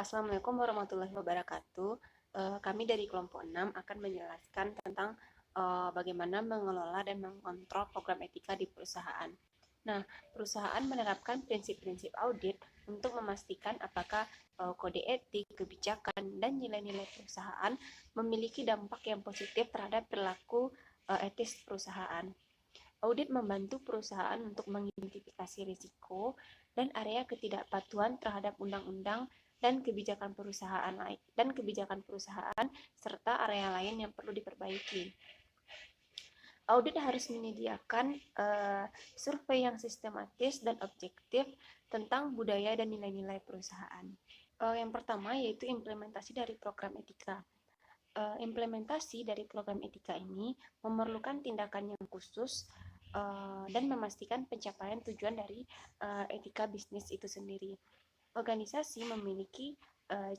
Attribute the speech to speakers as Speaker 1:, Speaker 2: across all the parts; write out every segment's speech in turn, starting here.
Speaker 1: Assalamualaikum warahmatullahi wabarakatuh. Kami dari kelompok 6 akan menjelaskan tentang bagaimana mengelola dan mengontrol program etika di perusahaan. Nah, perusahaan menerapkan prinsip-prinsip audit untuk memastikan apakah kode etik, kebijakan, dan nilai-nilai perusahaan memiliki dampak yang positif terhadap perilaku etis perusahaan. Audit membantu perusahaan untuk mengidentifikasi risiko dan area ketidakpatuhan terhadap undang-undang dan kebijakan perusahaan serta area lain yang perlu diperbaiki. Audit harus menyediakan survei yang sistematis dan objektif tentang budaya dan nilai-nilai perusahaan. Yang pertama yaitu implementasi dari program etika. Implementasi dari program etika ini memerlukan tindakan yang khusus dan memastikan pencapaian tujuan dari etika bisnis itu sendiri. Organisasi memiliki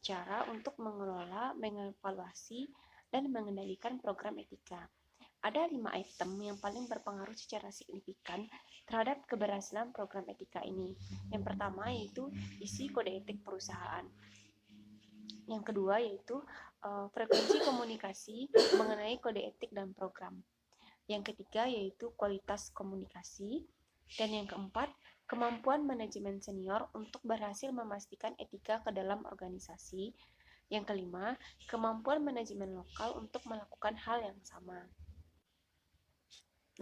Speaker 1: cara untuk mengelola, mengevaluasi, dan mengendalikan program etika. Ada 5 item yang paling berpengaruh secara signifikan terhadap keberhasilan program etika ini. Yang pertama yaitu isi kode etik perusahaan. Yang kedua yaitu frekuensi komunikasi mengenai kode etik dan program. Yang ketiga yaitu kualitas komunikasi. Dan yang keempat, kemampuan manajemen senior untuk berhasil memastikan etika ke dalam organisasi. Yang kelima, kemampuan manajemen lokal untuk melakukan hal yang sama.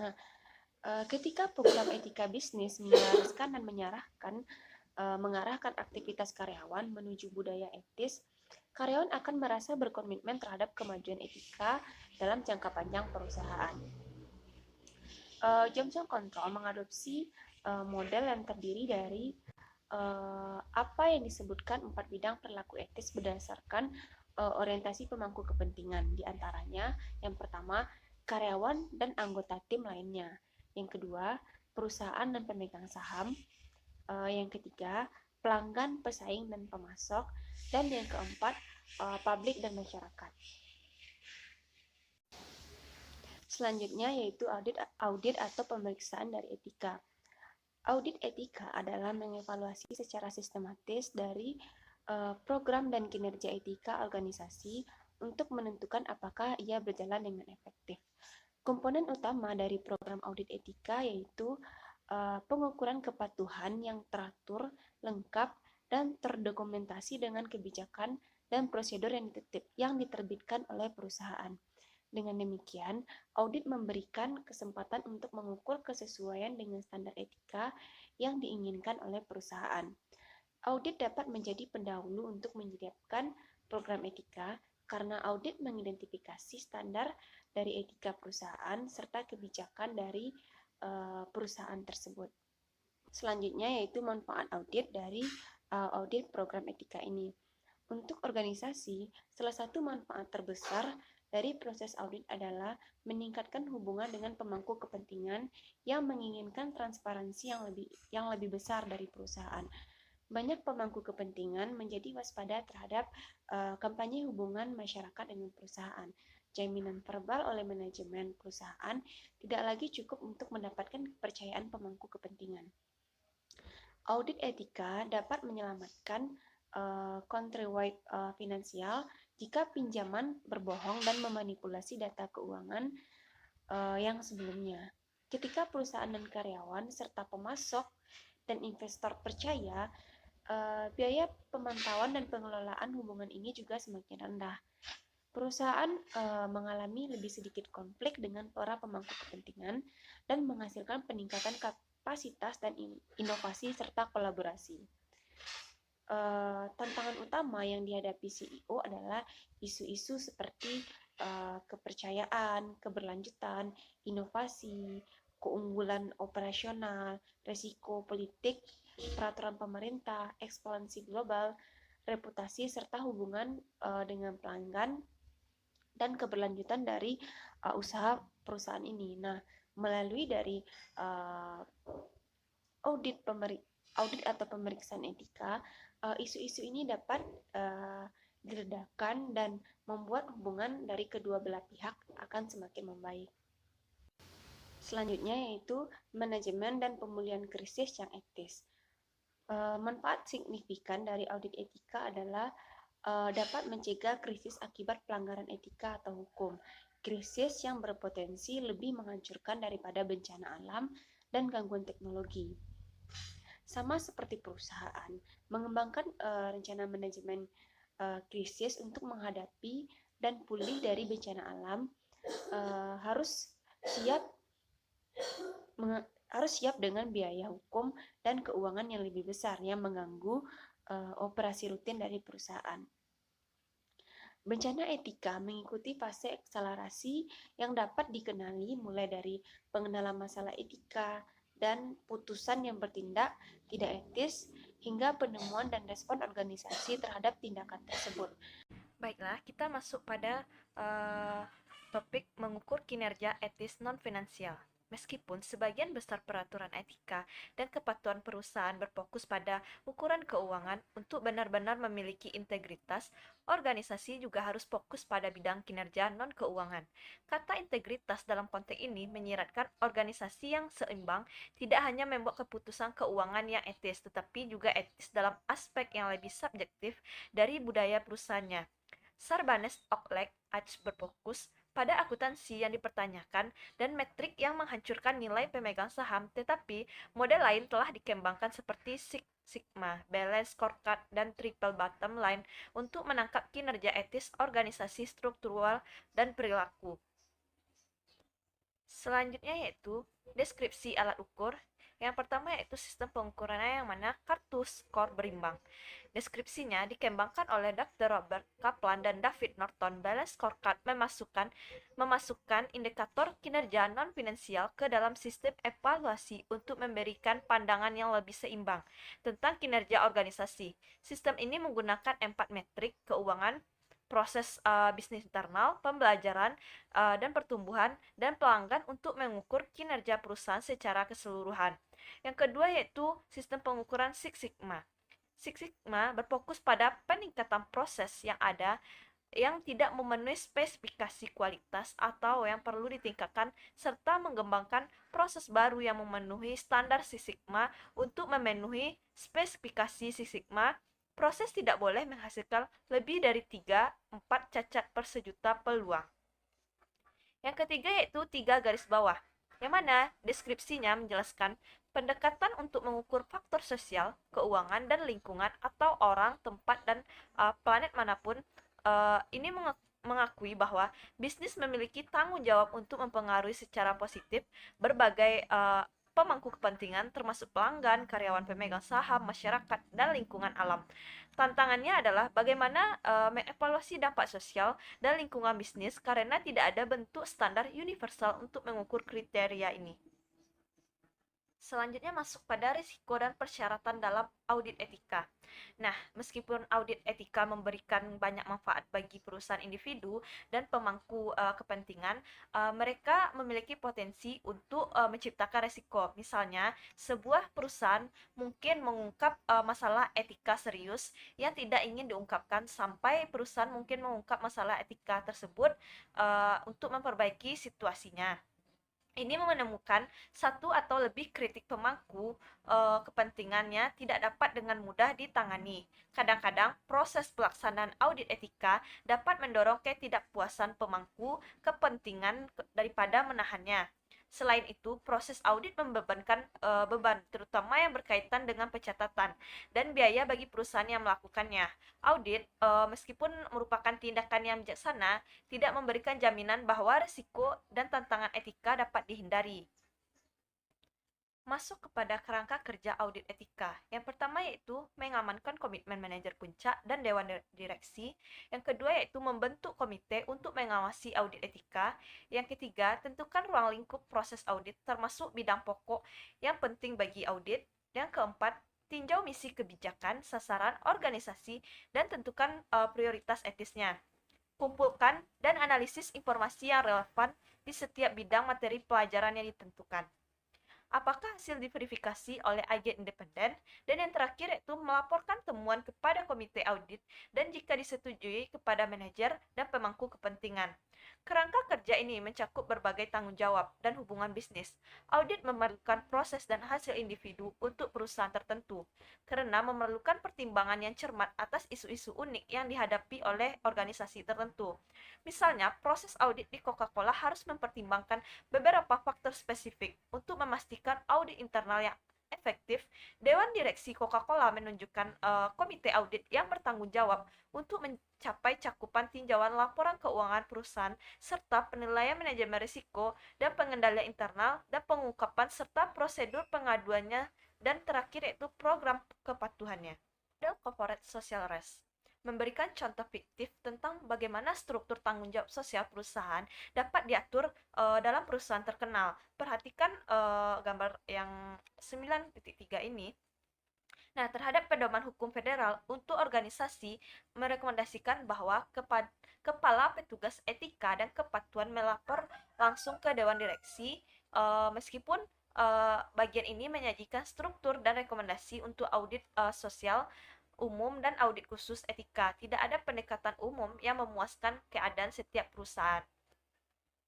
Speaker 1: Nah, ketika program etika bisnis menyelaraskan dan mengarahkan aktivitas karyawan menuju budaya etis, karyawan akan merasa berkomitmen terhadap kemajuan etika dalam jangka panjang perusahaan. Johnson Control mengadopsi model yang terdiri dari apa yang disebutkan 4 bidang perilaku etis berdasarkan orientasi pemangku kepentingan. Di antaranya, yang pertama, karyawan dan anggota tim lainnya. Yang kedua, perusahaan dan pemegang saham. Yang ketiga, pelanggan, pesaing, dan pemasok. Dan yang keempat, publik dan masyarakat. Selanjutnya yaitu audit atau pemeriksaan dari etika. Audit etika adalah mengevaluasi secara sistematis dari program dan kinerja etika organisasi untuk menentukan apakah ia berjalan dengan efektif. Komponen utama dari program audit etika yaitu pengukuran kepatuhan yang teratur, lengkap, dan terdokumentasi dengan kebijakan dan prosedur yang diterbitkan oleh perusahaan. Dengan demikian, audit memberikan kesempatan untuk mengukur kesesuaian dengan standar etika yang diinginkan oleh perusahaan. Audit dapat menjadi pendahulu untuk menyiapkan program etika karena audit mengidentifikasi standar dari etika perusahaan serta kebijakan dari perusahaan tersebut. Selanjutnya yaitu manfaat audit dari audit program etika ini. Untuk organisasi, salah satu manfaat terbesar dari proses audit adalah meningkatkan hubungan dengan pemangku kepentingan yang menginginkan transparansi yang lebih besar dari perusahaan. Banyak pemangku kepentingan menjadi waspada terhadap kampanye hubungan masyarakat dengan perusahaan. Jaminan verbal oleh manajemen perusahaan tidak lagi cukup untuk mendapatkan kepercayaan pemangku kepentingan. Audit etika dapat menyelamatkan countrywide finansial jika pinjaman berbohong dan memanipulasi data keuangan yang sebelumnya. Ketika perusahaan dan karyawan serta pemasok dan investor percaya, biaya pemantauan dan pengelolaan hubungan ini juga semakin rendah. Perusahaan mengalami lebih sedikit konflik dengan para pemangku kepentingan dan menghasilkan peningkatan kapasitas dan inovasi serta kolaborasi. Tantangan utama yang dihadapi CEO adalah isu-isu seperti kepercayaan, keberlanjutan, inovasi, keunggulan operasional, resiko politik, peraturan pemerintah, ekspansi global, reputasi serta hubungan dengan pelanggan dan keberlanjutan dari usaha perusahaan ini. Nah, melalui dari audit atau pemeriksaan etika, isu-isu ini dapat diredakan dan membuat hubungan dari kedua belah pihak akan semakin membaik. Selanjutnya yaitu manajemen dan pemulihan krisis yang etis. Manfaat signifikan dari audit etika adalah dapat mencegah krisis akibat pelanggaran etika atau hukum. Krisis yang berpotensi lebih menghancurkan daripada bencana alam dan gangguan teknologi. Sama seperti perusahaan, mengembangkan rencana manajemen krisis untuk menghadapi dan pulih dari bencana alam harus siap dengan biaya hukum dan keuangan yang lebih besar yang mengganggu operasi rutin dari perusahaan. Bencana etika mengikuti fase akselerasi yang dapat dikenali mulai dari pengenalan masalah etika dan putusan yang bertindak tidak etis hingga penemuan dan respon organisasi terhadap tindakan tersebut.
Speaker 2: Baiklah, kita masuk pada topik mengukur kinerja etis non-finansial. Meskipun sebagian besar peraturan etika dan kepatuhan perusahaan berfokus pada ukuran keuangan untuk benar-benar memiliki integritas, organisasi juga harus fokus pada bidang kinerja non-keuangan. Kata integritas dalam konteks ini menyiratkan organisasi yang seimbang tidak hanya membuat keputusan keuangan yang etis, tetapi juga etis dalam aspek yang lebih subjektif dari budaya perusahaannya. Sarbanes Oxley berfokus pada akuntansi yang dipertanyakan dan metrik yang menghancurkan nilai pemegang saham, tetapi model lain telah dikembangkan seperti Six Sigma, Balance Scorecard, dan Triple Bottom Line untuk menangkap kinerja etis organisasi struktural dan perilaku. Selanjutnya yaitu deskripsi alat ukur. Yang pertama yaitu sistem pengukurannya yang mana kartu skor berimbang. Deskripsinya dikembangkan oleh Dr. Robert Kaplan dan David Norton. Balance Scorecard memasukkan indikator kinerja non-finansial ke dalam sistem evaluasi untuk memberikan pandangan yang lebih seimbang tentang kinerja organisasi. Sistem ini menggunakan 4 metrik: keuangan, proses bisnis internal, pembelajaran, dan pertumbuhan, dan pelanggan untuk mengukur kinerja perusahaan secara keseluruhan. Yang kedua yaitu sistem pengukuran Six Sigma. Six Sigma berfokus pada peningkatan proses yang ada yang tidak memenuhi spesifikasi kualitas atau yang perlu ditingkatkan, serta mengembangkan proses baru yang memenuhi standar Six Sigma. Untuk memenuhi spesifikasi Six Sigma, proses tidak boleh menghasilkan lebih dari 3-4 cacat per sejuta peluang. Yang ketiga yaitu 3 garis bawah, yang mana deskripsinya menjelaskan pendekatan untuk mengukur faktor sosial, keuangan, dan lingkungan atau orang, tempat, dan planet manapun. Ini mengakui bahwa bisnis memiliki tanggung jawab untuk mempengaruhi secara positif berbagai pemangku kepentingan termasuk pelanggan, karyawan pemegang saham, masyarakat, dan lingkungan alam. Tantangannya adalah bagaimana mengevaluasi dampak sosial dan lingkungan bisnis karena tidak ada bentuk standar universal untuk mengukur kriteria ini. Selanjutnya masuk pada risiko dan persyaratan dalam audit etika. Nah, meskipun audit etika memberikan banyak manfaat bagi perusahaan individu dan pemangku kepentingan, mereka memiliki potensi untuk menciptakan risiko. Misalnya, sebuah perusahaan mungkin mengungkap masalah etika serius yang tidak ingin diungkapkan, sampai perusahaan mungkin mengungkap masalah etika tersebut untuk memperbaiki situasinya. Ini menemukan satu atau lebih kritik pemangku kepentingannya tidak dapat dengan mudah ditangani. Kadang-kadang proses pelaksanaan audit etika dapat mendorong ketidakpuasan pemangku kepentingan daripada menahannya. Selain itu, proses audit membebankan beban, terutama yang berkaitan dengan pencatatan dan biaya bagi perusahaan yang melakukannya. Audit, meskipun merupakan tindakan yang bijaksana, tidak memberikan jaminan bahwa risiko dan tantangan etika dapat dihindari. Masuk kepada kerangka kerja audit etika. Yang pertama yaitu mengamankan komitmen manajer puncak dan dewan direksi. Yang kedua yaitu membentuk komite untuk mengawasi audit etika. Yang ketiga, tentukan ruang lingkup proses audit termasuk bidang pokok yang penting bagi audit. Yang keempat, tinjau misi kebijakan, sasaran organisasi, dan tentukan prioritas etisnya. Kumpulkan dan analisis informasi yang relevan di setiap bidang materi pelajaran yang ditentukan. apakah hasil diverifikasi oleh agen independen, dan yang terakhir yaitu melaporkan temuan kepada komite audit dan jika disetujui kepada manajer dan pemangku kepentingan. Kerangka kerja ini mencakup berbagai tanggung jawab dan hubungan bisnis. Audit memerlukan proses dan hasil individu untuk perusahaan tertentu, karena memerlukan pertimbangan yang cermat atas isu-isu unik yang dihadapi oleh organisasi tertentu. Misalnya, proses audit di Coca-Cola harus mempertimbangkan beberapa faktor spesifik. Untuk memastikan audit internal yang efektif, Dewan Direksi Coca-Cola menunjukkan komite audit yang bertanggung jawab untuk mencapai cakupan tinjauan laporan keuangan perusahaan serta penilaian manajemen risiko dan pengendalian internal dan pengungkapan serta prosedur pengaduannya dan terakhir yaitu program kepatuhannya. Model Corporate Social Risk memberikan contoh fiktif tentang bagaimana struktur tanggung jawab sosial perusahaan dapat diatur dalam perusahaan terkenal. Perhatikan gambar yang 9.3 ini. Nah, terhadap pedoman hukum federal untuk organisasi merekomendasikan bahwa kepala petugas etika dan kepatuhan melapor langsung ke dewan direksi, meskipun bagian ini menyajikan struktur dan rekomendasi untuk audit sosial umum dan audit khusus etika. Tidak ada pendekatan umum yang memuaskan keadaan setiap perusahaan.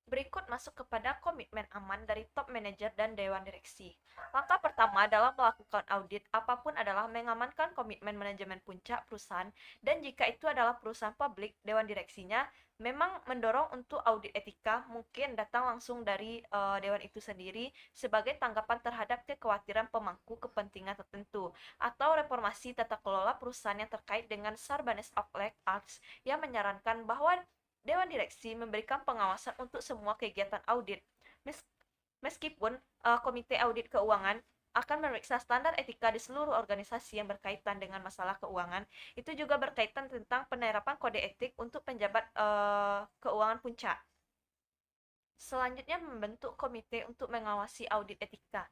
Speaker 2: Berikut masuk kepada komitmen aman dari top manajer dan dewan direksi. Langkah pertama dalam melakukan audit apapun adalah mengamankan komitmen manajemen puncak perusahaan, dan jika itu adalah perusahaan publik, dewan direksinya memang mendorong untuk audit etika mungkin datang langsung dari dewan itu sendiri sebagai tanggapan terhadap kekhawatiran pemangku kepentingan tertentu atau reformasi tata kelola perusahaan yang terkait dengan Sarbanes-Oxley Acts yang menyarankan bahwa Dewan Direksi memberikan pengawasan untuk semua kegiatan audit. Meskipun Komite Audit Keuangan akan memeriksa standar etika di seluruh organisasi yang berkaitan dengan masalah keuangan, itu juga berkaitan tentang penerapan kode etik untuk penjabat keuangan puncak. Selanjutnya membentuk komite untuk mengawasi audit etika,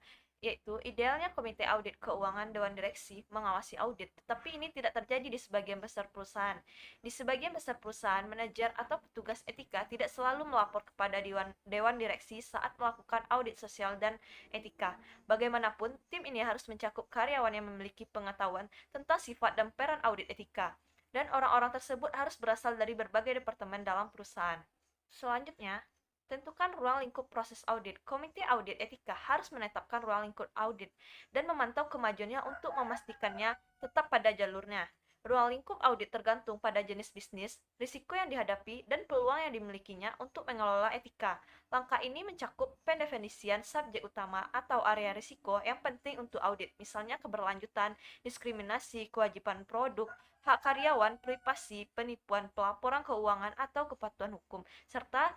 Speaker 2: yaitu idealnya komite audit keuangan dewan direksi mengawasi audit, tetapi ini tidak terjadi di sebagian besar perusahaan. Di sebagian besar perusahaan, manajer atau petugas etika tidak selalu melapor kepada dewan direksi saat melakukan audit sosial dan etika. Bagaimanapun, tim ini harus mencakup karyawan yang memiliki pengetahuan tentang sifat dan peran audit etika, dan orang-orang tersebut harus berasal dari berbagai departemen dalam perusahaan. Selanjutnya, tentukan ruang lingkup proses audit. Komite audit etika harus menetapkan ruang lingkup audit dan memantau kemajuannya untuk memastikannya tetap pada jalurnya. Ruang lingkup audit tergantung pada jenis bisnis, risiko yang dihadapi, dan peluang yang dimilikinya untuk mengelola etika. Langkah ini mencakup pendefinisian subjek utama atau area risiko yang penting untuk audit, misalnya keberlanjutan, diskriminasi, kewajiban produk, hak karyawan, privasi, penipuan, pelaporan keuangan, atau kepatuhan hukum, serta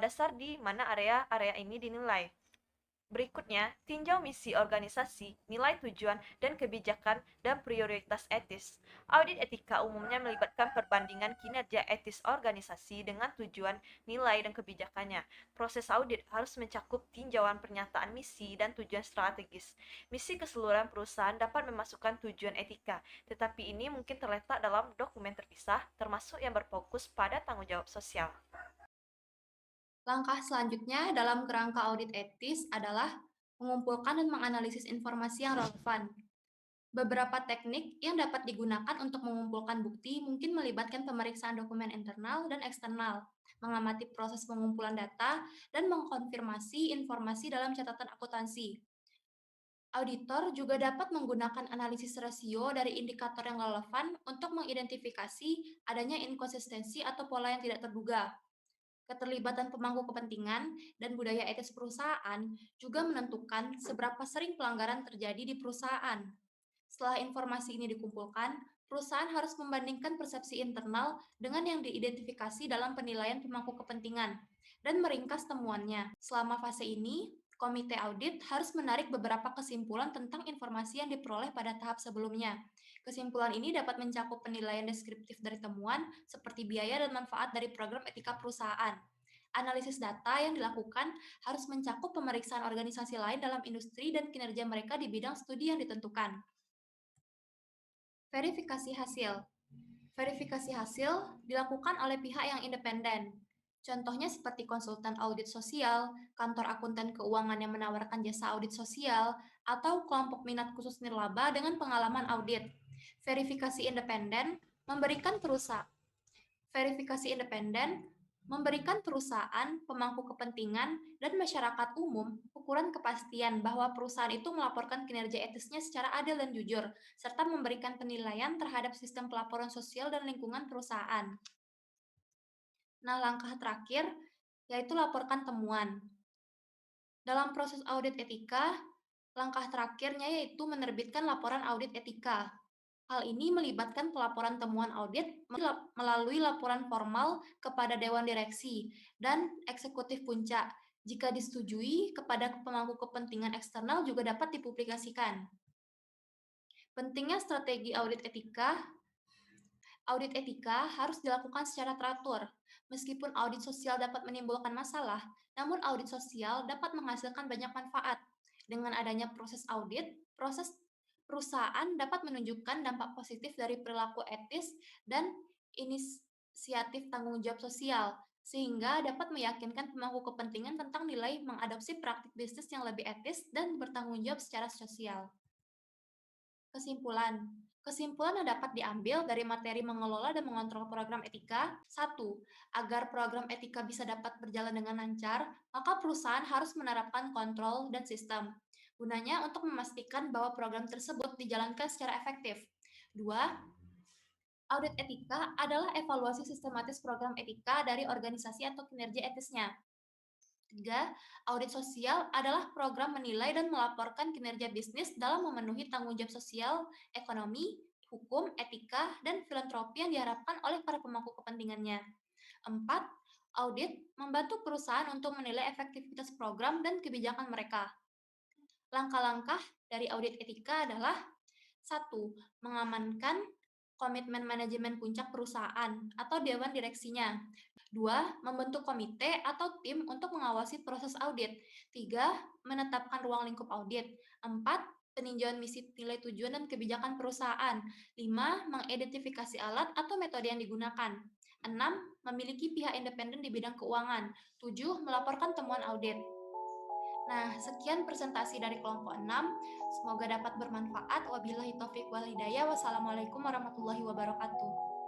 Speaker 2: dasar di mana area-area ini dinilai. Berikutnya, tinjau misi organisasi, nilai tujuan, dan kebijakan, dan prioritas etis. Audit etika umumnya melibatkan perbandingan kinerja etis organisasi dengan tujuan, nilai, dan kebijakannya. Proses audit harus mencakup tinjauan pernyataan misi dan tujuan strategis. Misi keseluruhan perusahaan dapat memasukkan tujuan etika, tetapi ini mungkin terletak dalam dokumen terpisah, termasuk yang berfokus pada tanggung jawab sosial.
Speaker 3: Langkah selanjutnya dalam kerangka audit etis adalah mengumpulkan dan menganalisis informasi yang relevan. Beberapa teknik yang dapat digunakan untuk mengumpulkan bukti mungkin melibatkan pemeriksaan dokumen internal dan eksternal, mengamati proses pengumpulan data, dan mengkonfirmasi informasi dalam catatan akuntansi. Auditor juga dapat menggunakan analisis rasio dari indikator yang relevan untuk mengidentifikasi adanya inkonsistensi atau pola yang tidak terduga. Keterlibatan pemangku kepentingan dan budaya etis perusahaan juga menentukan seberapa sering pelanggaran terjadi di perusahaan. Setelah informasi ini dikumpulkan, perusahaan harus membandingkan persepsi internal dengan yang diidentifikasi dalam penilaian pemangku kepentingan dan meringkas temuannya. Selama fase ini, komite audit harus menarik beberapa kesimpulan tentang informasi yang diperoleh pada tahap sebelumnya. Kesimpulan ini dapat mencakup penilaian deskriptif dari temuan, seperti biaya dan manfaat dari program etika perusahaan. Analisis data yang dilakukan harus mencakup pemeriksaan organisasi lain dalam industri dan kinerja mereka di bidang studi yang ditentukan. Verifikasi hasil. Verifikasi hasil dilakukan oleh pihak yang independen. Contohnya seperti konsultan audit sosial, kantor akuntan keuangan yang menawarkan jasa audit sosial, atau kelompok minat khusus nirlaba dengan pengalaman audit. Verifikasi independen memberikan perusahaan Verifikasi independen memberikan perusahaan, pemangku kepentingan, dan masyarakat umum ukuran kepastian bahwa perusahaan itu melaporkan kinerja etisnya secara adil dan jujur, serta memberikan penilaian terhadap sistem pelaporan sosial dan lingkungan perusahaan. Nah, langkah terakhir yaitu laporkan temuan. Dalam proses audit etika, langkah terakhirnya yaitu menerbitkan laporan audit etika. Hal ini melibatkan pelaporan temuan audit melalui laporan formal kepada Dewan Direksi dan Eksekutif Puncak. Jika disetujui, kepada pemangku kepentingan eksternal juga dapat dipublikasikan. Pentingnya strategi audit etika harus dilakukan secara teratur. Meskipun audit sosial dapat menimbulkan masalah, namun audit sosial dapat menghasilkan banyak manfaat. Dengan adanya proses audit, perusahaan dapat menunjukkan dampak positif dari perilaku etis dan inisiatif tanggung jawab sosial, sehingga dapat meyakinkan pemangku kepentingan tentang nilai mengadopsi praktik bisnis yang lebih etis dan bertanggung jawab secara sosial. Kesimpulan yang dapat diambil dari materi mengelola dan mengontrol program etika. 1. Agar program etika bisa dapat berjalan dengan lancar, maka perusahaan harus menerapkan kontrol dan sistem. Gunanya untuk memastikan bahwa program tersebut dijalankan secara efektif. 2. Audit etika adalah evaluasi sistematis program etika dari organisasi atau kinerja etisnya. 3. Audit sosial adalah program menilai dan melaporkan kinerja bisnis dalam memenuhi tanggung jawab sosial, ekonomi, hukum, etika, dan filantropi yang diharapkan oleh para pemangku kepentingannya. 4. Audit membantu perusahaan untuk menilai efektivitas program dan kebijakan mereka. Langkah-langkah dari audit etika adalah 1. Mengamankan komitmen manajemen puncak perusahaan atau dewan direksinya. 2. Membentuk komite atau tim untuk mengawasi proses audit. 3. Menetapkan ruang lingkup audit. 4. Peninjauan misi, nilai tujuan dan kebijakan perusahaan. 5. Mengidentifikasi alat atau metode yang digunakan. 6. Memiliki pihak independen di bidang keuangan. 7. Melaporkan temuan audit. Nah, sekian presentasi dari kelompok 6. Semoga dapat bermanfaat. Wabillahi taufiq wal hidayah. Wassalamualaikum warahmatullahi wabarakatuh.